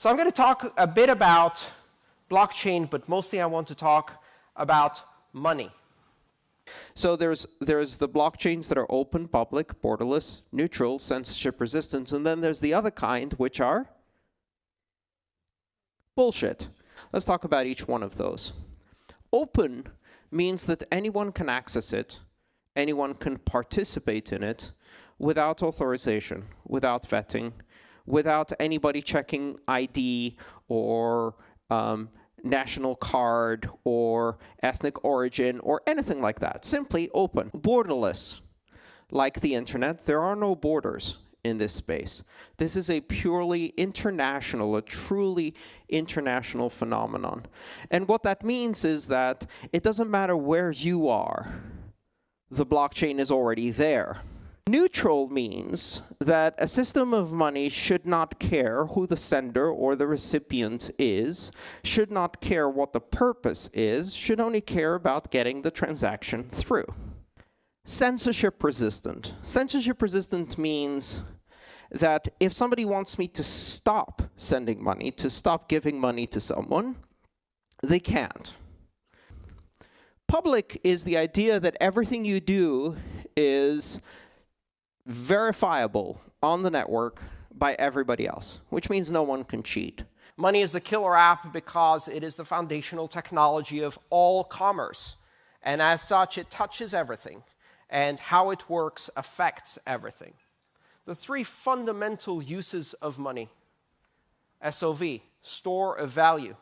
So I'm going to talk a bit about blockchain, but mostly I want to talk about money. So there's the blockchains that are open, public, borderless, neutral, censorship resistant, and then there's the other kind, which are bullshit. Let's talk about each one of those. Open means that anyone can access it, anyone can participate in it without authorization, without vetting, without anybody checking ID or national card or ethnic origin or anything like that. Simply open. Borderless. Like the internet, there are no borders in this space. This is a purely international, a truly international phenomenon. And what that means is that it doesn't matter where you are, the blockchain is already there. Neutral means that a system of money should not care who the sender or the recipient is, should not care what the purpose is, should only care about getting the transaction through. Censorship resistant. Censorship resistant means that if somebody wants me to stop sending money, to stop giving money to someone, they can't. Public is the idea that everything you do is verifiable on the network by everybody else, which means no one can cheat. Money is the killer app because it is the foundational technology of all commerce. And as such, it touches everything. And how it works affects everything. The three fundamental uses of money: SOV, store of value;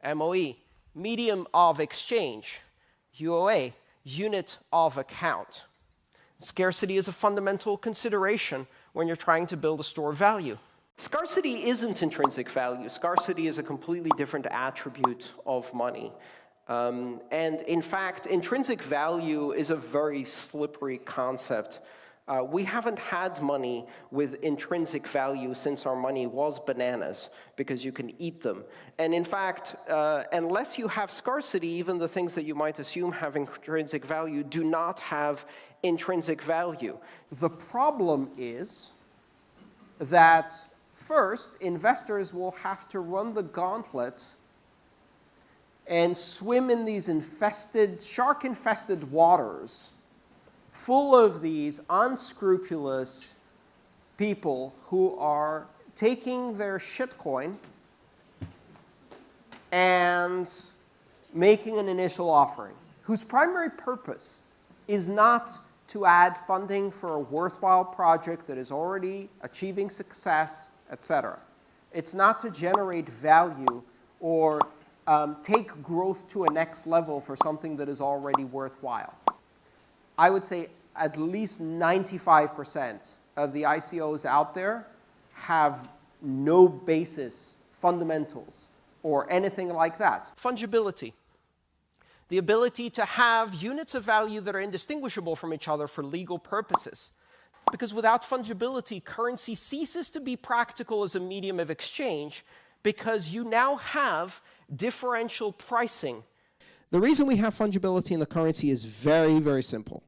MOE, medium of exchange; UOA, unit of account. Scarcity is a fundamental consideration when you're trying to build a store of value. Scarcity isn't intrinsic value. Scarcity is a completely different attribute of money. And in fact, intrinsic value is a very slippery concept. We haven't had money with intrinsic value since our money was bananas, because you can eat them. And in fact, unless you have scarcity, even the things that you might assume have intrinsic value do not have intrinsic value. The problem is that, first, investors will have to run the gauntlet and swim in these shark-infested waters full of these unscrupulous people who are taking their shitcoin and making an initial offering, whose primary purpose is not to add funding for a worthwhile project that is already achieving success, etc. It's not to generate value or take growth to a next level for something that is already worthwhile. I would say at least 95% of the ICOs out there have no basis, fundamentals, or anything like that. Fungibility. The ability to have units of value that are indistinguishable from each other for legal purposes. Because without fungibility, currency ceases to be practical as a medium of exchange, because you now have differential pricing. The reason we have fungibility in the currency is very, very simple.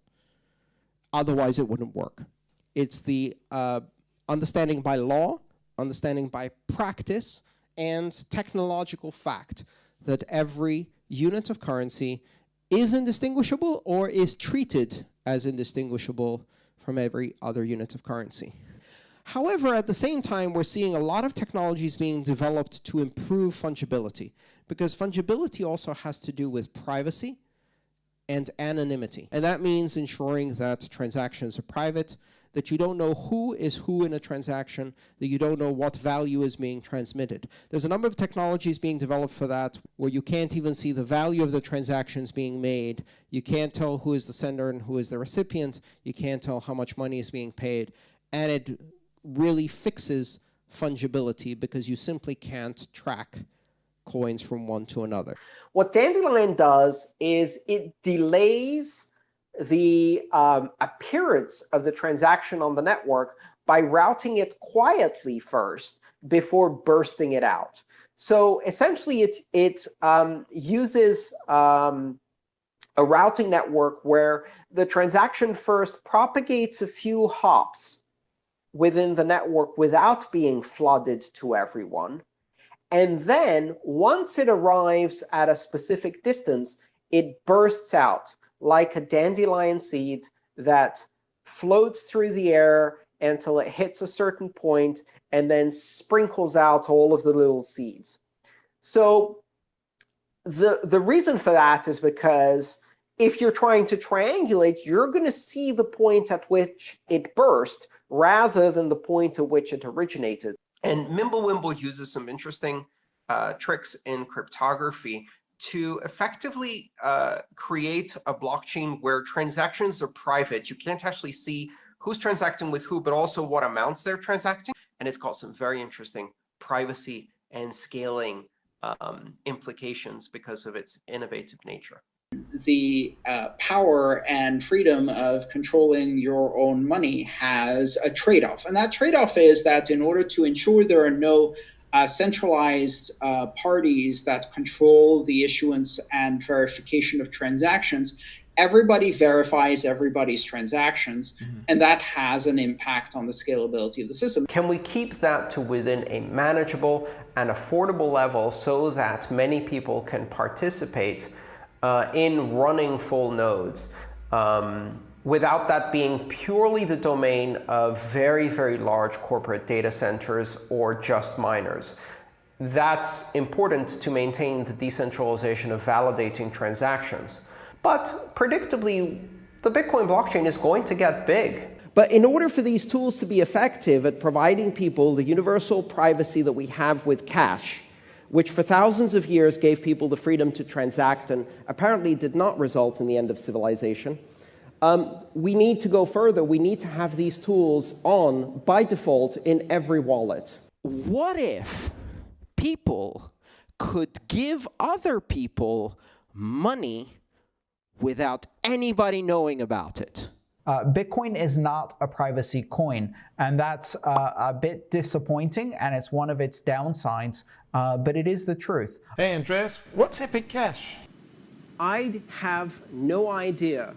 Otherwise, it wouldn't work. It's the understanding by law, understanding by practice, and technological fact that every unit of currency is indistinguishable or is treated as indistinguishable from every other unit of currency. However, at the same time, we're seeing a lot of technologies being developed to improve fungibility, because fungibility also has to do with privacy and anonymity. And that means ensuring that transactions are private, that you don't know who is who in a transaction, that you don't know what value is being transmitted. There's a number of technologies being developed for that, where you can't even see the value of the transactions being made. You can't tell who is the sender and who is the recipient. You can't tell how much money is being paid. And it really fixes fungibility, because you simply can't track coins from one to another. What Dandelion does is it delays the appearance of the transaction on the network by routing it quietly first before bursting it out. So essentially, it uses a routing network where the transaction first propagates a few hops within the network without being flooded to everyone. And then once it arrives at a specific distance, it bursts out like a dandelion seed that floats through the air until it hits a certain point and then sprinkles out all of the little seeds. So the reason for that is because if you're trying to triangulate, you're going to see the point at which it burst rather than the point at which it originated. And MimbleWimble uses some interesting tricks in cryptography to effectively create a blockchain where transactions are private. You can't actually see who's transacting with who, but also what amounts they're transacting. And it's got some very interesting privacy and scaling implications because of its innovative nature. The power and freedom of controlling your own money has a trade-off. And that trade-off is that in order to ensure there are no centralized parties that control the issuance and verification of transactions, everybody verifies everybody's transactions, and that has an impact on the scalability of the system. Can we keep that to within a manageable and affordable level so that many people can participate in running full nodes without that being purely the domain of very, very large corporate data centers or just miners? That's important to maintain the decentralization of validating transactions. But predictably, the Bitcoin blockchain is going to get big. But in order for these tools to be effective at providing people the universal privacy that we have with cash, which for thousands of years gave people the freedom to transact and apparently did not result in the end of civilization, we need to go further. We need to have these tools on, by default, in every wallet. What if people could give other people money without anybody knowing about it? Bitcoin is not a privacy coin, and that's a bit disappointing, and it's one of its downsides, but it is the truth. Hey Andreas, what's Epic Cash? I have no idea